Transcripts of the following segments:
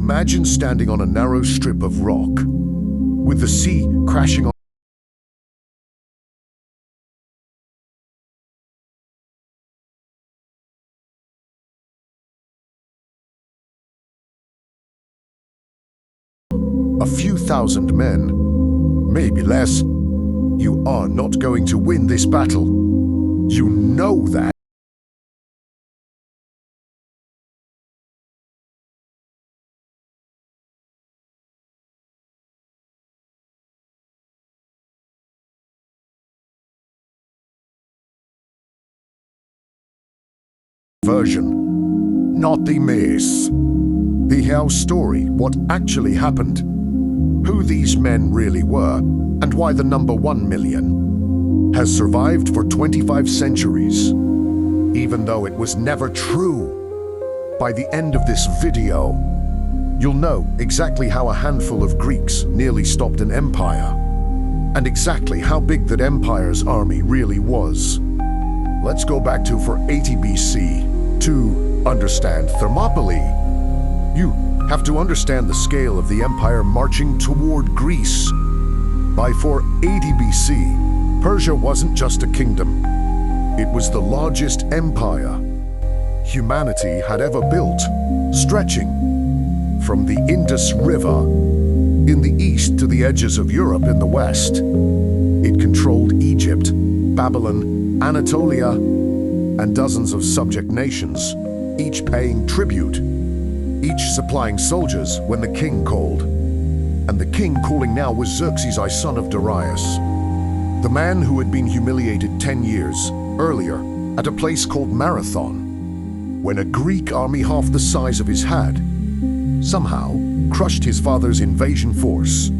Imagine standing on a narrow strip of rock, with the sea crashing on a few thousand men, maybe less. You are not going to win this battle. You know that. Version, not the myth. The whole story, what actually happened, who these men really were, and why the number 1 million has survived for 25 centuries, even though it was never true. By the end of this video, you'll know exactly how a handful of Greeks nearly stopped an empire, and exactly how big that empire's army really was. Let's go back to 480 BC to understand Thermopylae. You have to understand the scale of the empire marching toward Greece. By 480 BC, Persia wasn't just a kingdom. It was the largest empire humanity had ever built, stretching from the Indus River in the east to the edges of Europe in the west. It controlled Egypt, Babylon, Anatolia, and dozens of subject nations, each paying tribute, each supplying soldiers when the king called. And the king calling now was Xerxes, son of Darius, the man who had been humiliated 10 years earlier at a place called Marathon, when a Greek army half the size of his had somehow crushed his father's invasion force.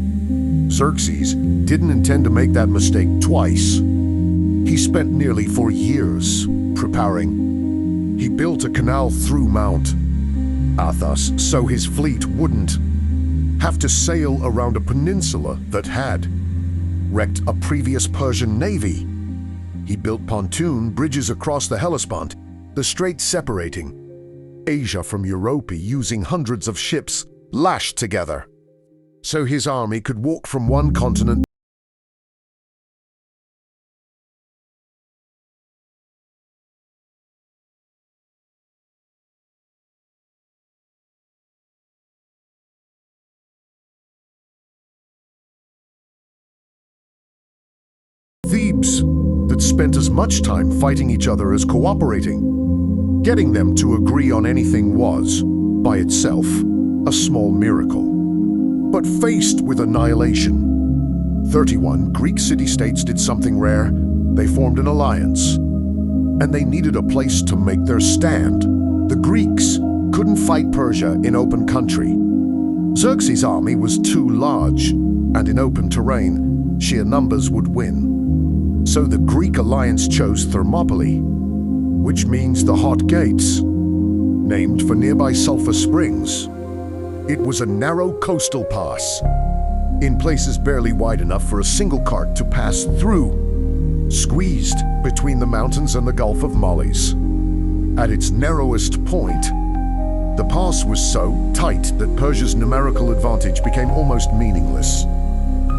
Xerxes didn't intend to make that mistake twice. He spent nearly 4 years preparing. He built a canal through Mount Athos so his fleet wouldn't have to sail around a peninsula that had wrecked a previous Persian navy. He built pontoon bridges across the Hellespont, the strait separating Asia from Europe, using hundreds of ships lashed together, so his army could walk from one continent Thebes that spent as much time fighting each other as cooperating. Getting them to agree on anything was, by itself, a small miracle. But faced with annihilation, 31 Greek city-states did something rare. They formed an alliance, and they needed a place to make their stand. The Greeks couldn't fight Persia in open country. Xerxes' army was too large, and in open terrain, sheer numbers would win. So the Greek alliance chose Thermopylae, which means the hot gates, named for nearby sulfur springs. It was a narrow coastal pass, in places barely wide enough for a single cart to pass through, squeezed between the mountains and the Gulf of Mollies. At its narrowest point, the pass was so tight that Persia's numerical advantage became almost meaningless.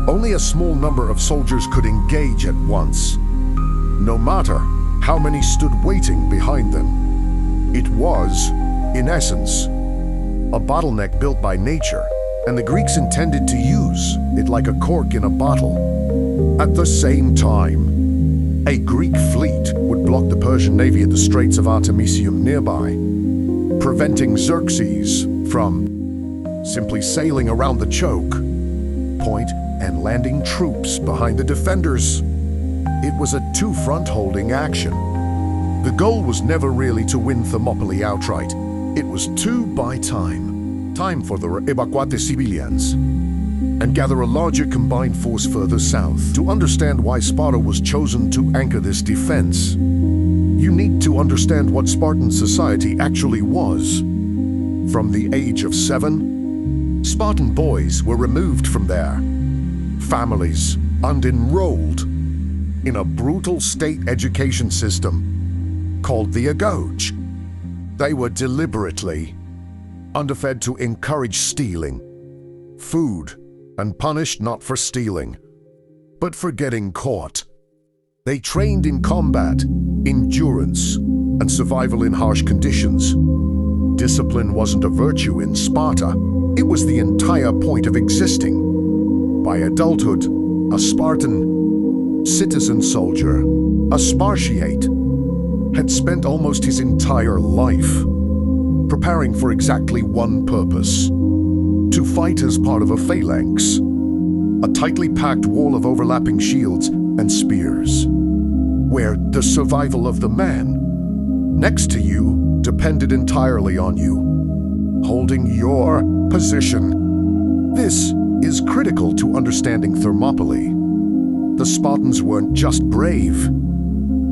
Only a small number of soldiers could engage at once, no matter how many stood waiting behind them. It was, in essence, a bottleneck built by nature, and the Greeks intended to use it like a cork in a bottle. At the same time, a Greek fleet would block the Persian navy at the Straits of Artemisium nearby, preventing Xerxes from simply sailing around the choke point and landing troops behind the defenders. It was a two-front holding action. The goal was never really to win Thermopylae outright. It was to buy time. Time for the evacuate civilians, and gather a larger combined force further south. To understand why Sparta was chosen to anchor this defense, you need to understand what Spartan society actually was. From the age of 7, Spartan boys were removed from their families and enrolled in a brutal state education system called the agoge. They were deliberately underfed to encourage stealing, food, and punished not for stealing, but for getting caught. They trained in combat, endurance, and survival in harsh conditions. Discipline wasn't a virtue in Sparta, it was the entire point of existing. By adulthood, a Spartan, citizen soldier, a Spartiate, had spent almost his entire life preparing for exactly one purpose: to fight as part of a phalanx, a tightly packed wall of overlapping shields and spears, where the survival of the man next to you depended entirely on you, holding your position. This is critical to understanding Thermopylae. The Spartans weren't just brave,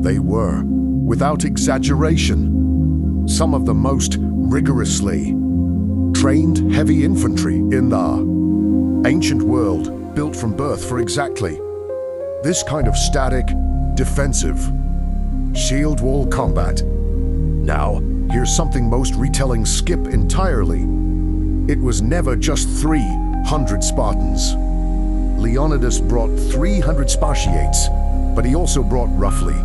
they were, without exaggeration, some of the most rigorously trained heavy infantry in the ancient world, built from birth for exactly this kind of static, defensive, shield wall combat. Now, here's something most retellings skip entirely. It was never just 300 Spartans. Leonidas brought 300 Spartiates, but he also brought roughly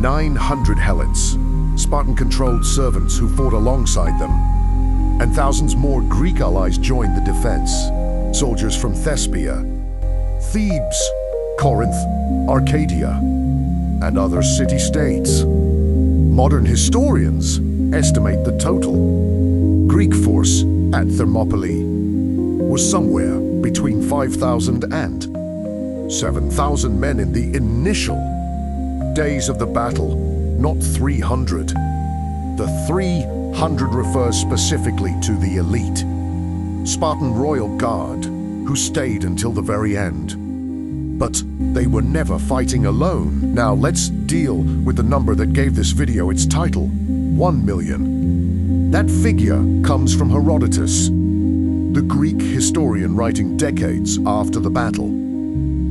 900 helots, Spartan-controlled servants who fought alongside them, and thousands more Greek allies joined the defense. Soldiers from Thespia, Thebes, Corinth, Arcadia, and other city-states. Modern historians estimate the total Greek force at Thermopylae was somewhere between 5,000 and 7,000 men in the initial days of the battle, not 300. The 300 refers specifically to the elite Spartan royal guard who stayed until the very end. But they were never fighting alone. Now let's deal with the number that gave this video its title, 1 million. That figure comes from Herodotus, the Greek historian writing decades after the battle.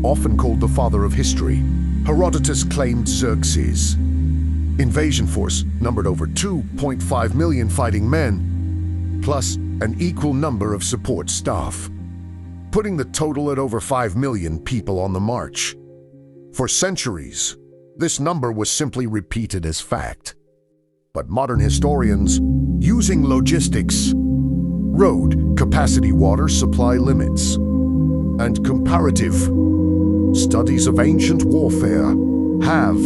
Often called the father of history, Herodotus claimed Xerxes' invasion force numbered over 2.5 million fighting men, plus an equal number of support staff, putting the total at over 5 million people on the march. For centuries, this number was simply repeated as fact. But modern historians, using logistics, road capacity, water supply limits, and comparative studies of ancient warfare, have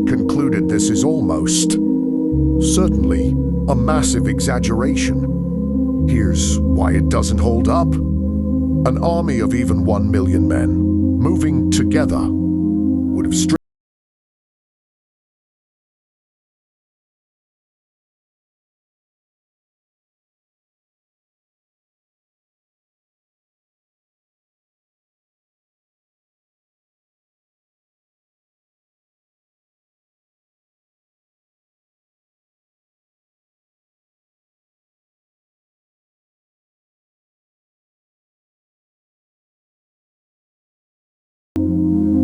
concluded this is almost certainly a massive exaggeration. Here's why it doesn't hold up. An army of even 1 million men moving together would have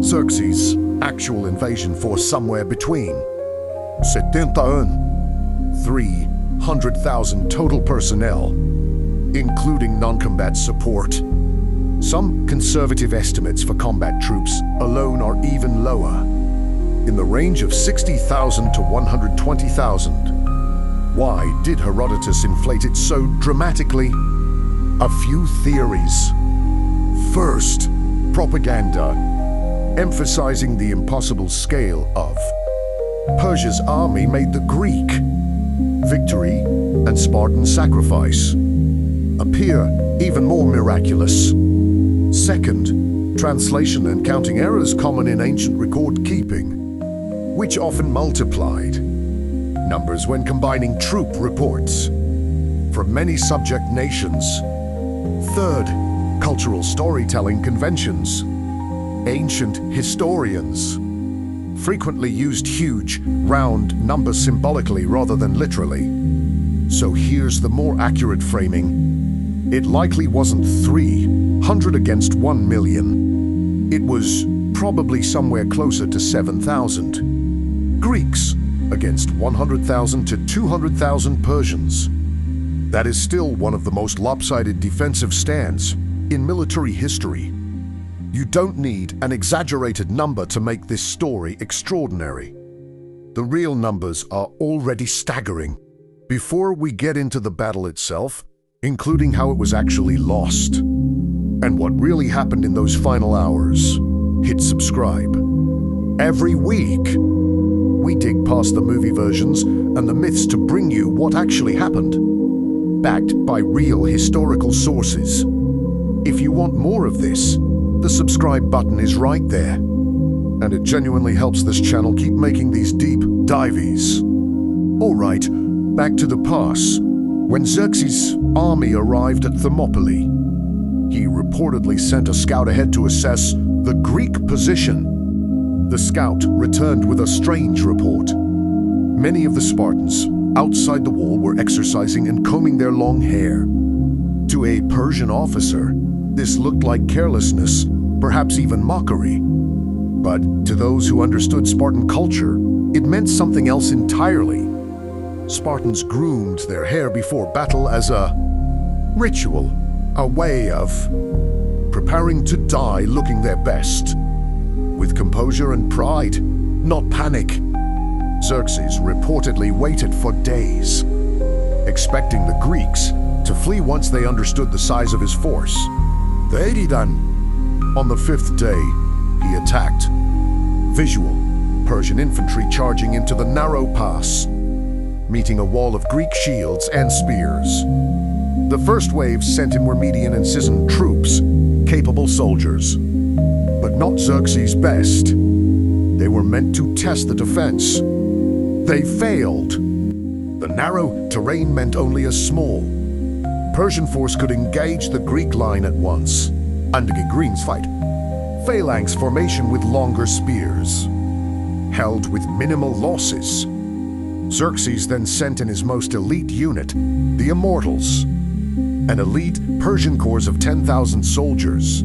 Xerxes' actual invasion force somewhere between 71 and 300,000 total personnel, including non-combat support. Some conservative estimates for combat troops alone are even lower, in the range of 60,000 to 120,000. Why did Herodotus inflate it so dramatically? A few theories. First, propaganda, emphasizing the impossible scale of Persia's army made the Greek victory and Spartan sacrifice appear even more miraculous. Second, translation and counting errors common in ancient record keeping, which often multiplied numbers when combining troop reports from many subject nations. Third, cultural storytelling conventions. Ancient historians frequently used huge, round numbers symbolically rather than literally. So here's the more accurate framing. It likely wasn't 300 against 1 million. It was probably somewhere closer to 7,000. Greeks against 100,000 to 200,000 Persians. That is still one of the most lopsided defensive stands in military history. You don't need an exaggerated number to make this story extraordinary. The real numbers are already staggering. Before we get into the battle itself, including how it was actually lost, and what really happened in those final hours, hit subscribe. Every week, we dig past the movie versions and the myths to bring you what actually happened, backed by real historical sources. If you want more of this, the subscribe button is right there, and it genuinely helps this channel keep making these deep dives. All right, back to the pass. When Xerxes' army arrived at Thermopylae, he reportedly sent a scout ahead to assess the Greek position. The scout returned with a strange report. Many of the Spartans outside the wall were exercising and combing their long hair. To a Persian officer, this looked like carelessness, perhaps even mockery. But to those who understood Spartan culture, it meant something else entirely. Spartans groomed their hair before battle as a ritual, a way of preparing to die looking their best, with composure and pride, not panic. Xerxes reportedly waited for days, expecting the Greeks to flee once they understood the size of his force. On the fifth day, he attacked. Visual, Persian infantry charging into the narrow pass, meeting a wall of Greek shields and spears. The first wave sent in were Median and Sicyan troops, capable soldiers, but not Xerxes' best. They were meant to test the defense. They failed. The narrow terrain meant only a small Persian force could engage the Greek line at once. Under Green's fight, phalanx formation with longer spears, held with minimal losses. Xerxes then sent in his most elite unit, the Immortals, an elite Persian corps of 10,000 soldiers,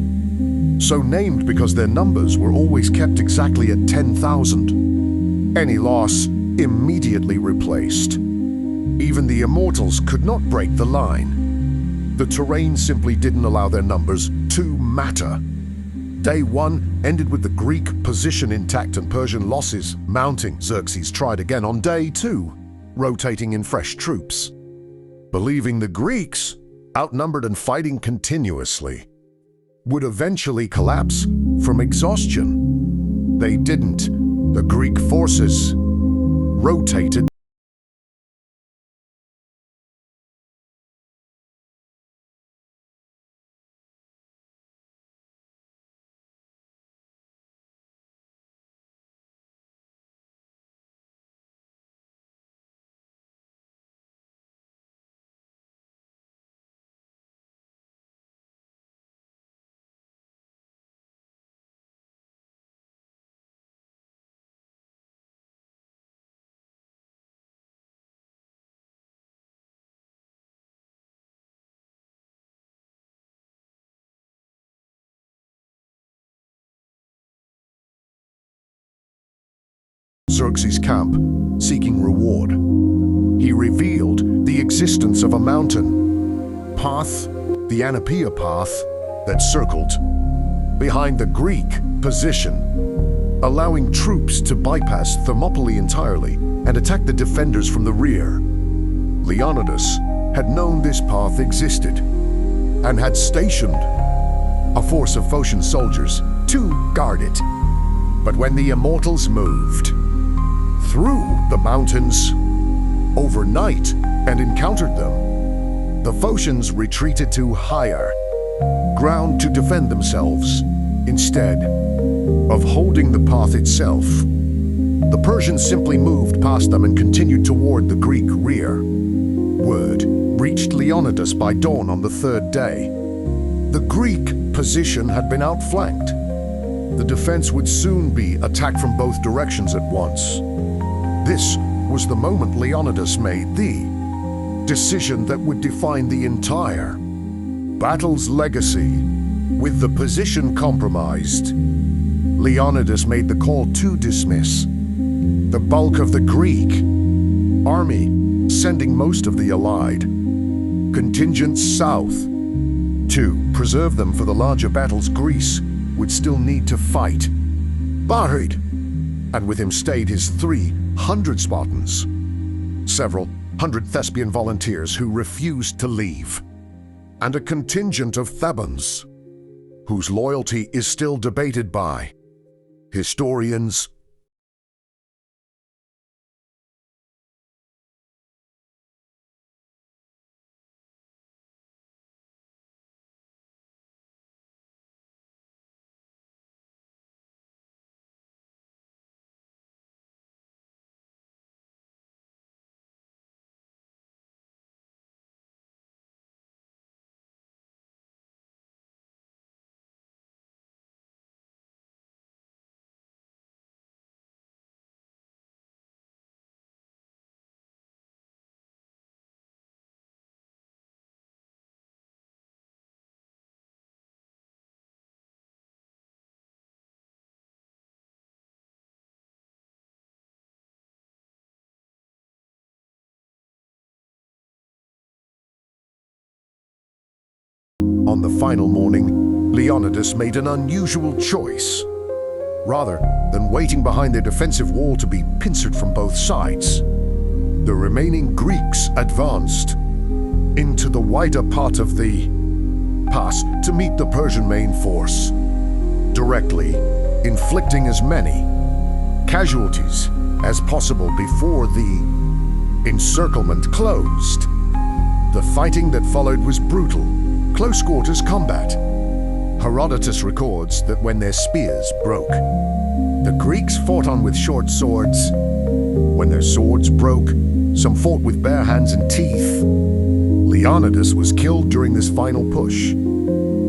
so named because their numbers were always kept exactly at 10,000. Any loss immediately replaced. Even the Immortals could not break the line. The terrain simply didn't allow their numbers to matter. Day one ended with the Greek position intact and Persian losses mounting. Xerxes tried again on day two, rotating in fresh troops, believing the Greeks, outnumbered and fighting continuously, would eventually collapse from exhaustion. They didn't. The Greek forces rotated. Xerxes' camp, seeking reward. He revealed the existence of a mountain path, the Anapeia path, that circled behind the Greek position, allowing troops to bypass Thermopylae entirely and attack the defenders from the rear. Leonidas had known this path existed and had stationed a force of Phocian soldiers to guard it. But when the Immortals moved through the mountains overnight and encountered them, the Phocians retreated to higher ground to defend themselves. Instead of holding the path itself, the Persians simply moved past them and continued toward the Greek rear. Word reached Leonidas by dawn on the third day. The Greek position had been outflanked. The defense would soon be attacked from both directions at once. This was the moment Leonidas made the decision that would define the entire battle's legacy. With the position compromised, Leonidas made the call to dismiss the bulk of the Greek army, sending most of the allied contingents south. To preserve them for the larger battles, Greece would still need to fight. Buried, and with him stayed his 300 Spartans, several hundred Thespian volunteers who refused to leave, and a contingent of Thebans, whose loyalty is still debated by historians. On the final morning, Leonidas made an unusual choice. Rather than waiting behind their defensive wall to be pincered from both sides, the remaining Greeks advanced into the wider part of the pass to meet the Persian main force, directly inflicting as many casualties as possible before the encirclement closed. The fighting that followed was brutal, close-quarters combat. Herodotus records that when their spears broke, the Greeks fought on with short swords. When their swords broke, some fought with bare hands and teeth. Leonidas was killed during this final push.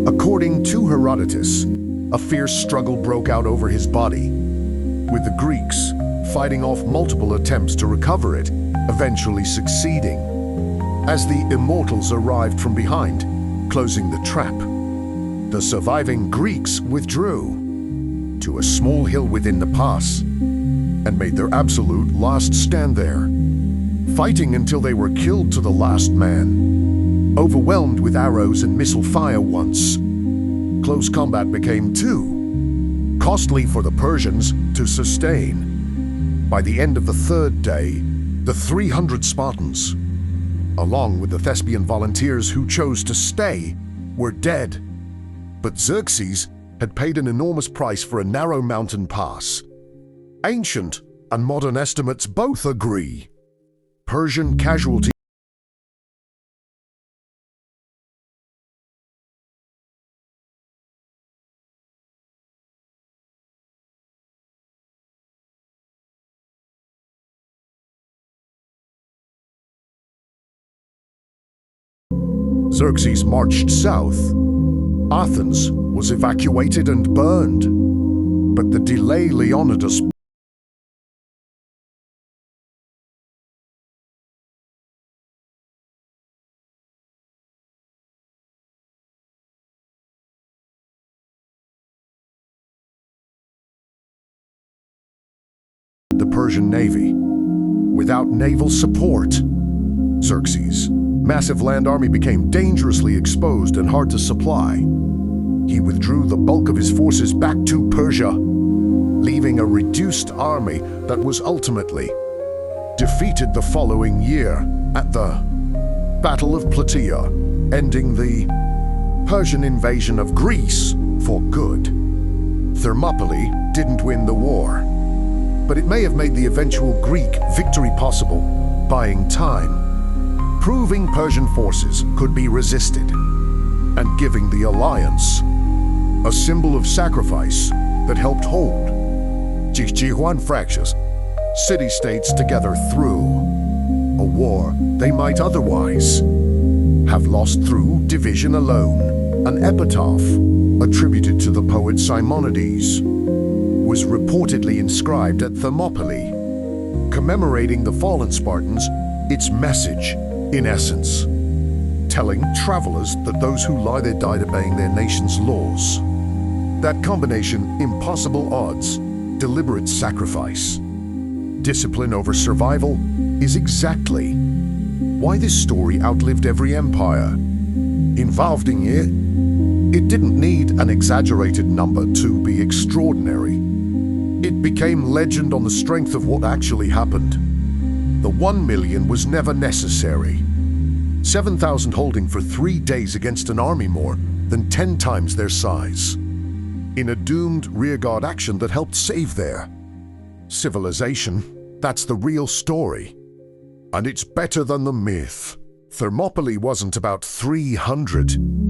According to Herodotus, a fierce struggle broke out over his body, with the Greeks fighting off multiple attempts to recover it, eventually succeeding. As the immortals arrived from behind, closing the trap, the surviving Greeks withdrew to a small hill within the pass and made their absolute last stand there, fighting until they were killed to the last man. Overwhelmed with arrows and missile fire once, close combat became too costly for the Persians to sustain. By the end of the third day, the 300 Spartans, along with the Thespian volunteers who chose to stay, were dead. But Xerxes had paid an enormous price for a narrow mountain pass. Ancient and modern estimates both agree. Persian casualties Xerxes marched south. Athens was evacuated and burned. But the delay Leonidas the Persian navy. Without naval support, Xerxes' massive land army became dangerously exposed and hard to supply. He withdrew the bulk of his forces back to Persia, leaving a reduced army that was ultimately defeated the following year at the Battle of Plataea, ending the Persian invasion of Greece for good. Thermopylae didn't win the war, but it may have made the eventual Greek victory possible, buying time, proving Persian forces could be resisted, and giving the alliance a symbol of sacrifice that helped hold Jihuan fractious city-states together through a war they might otherwise have lost through division alone. An epitaph attributed to the poet Simonides was reportedly inscribed at Thermopylae, commemorating the fallen Spartans. Its message, in essence, telling travelers that those who lie there died obeying their nation's laws. That combination, impossible odds, deliberate sacrifice, discipline over survival, is exactly why this story outlived every empire. Involving it didn't need an exaggerated number to be extraordinary. It became legend on the strength of what actually happened. The 1 million was never necessary. 7,000 holding for 3 days against an army more than 10 times their size. In a doomed rearguard action that helped save their civilization. That's the real story. And it's better than the myth. Thermopylae wasn't about 300.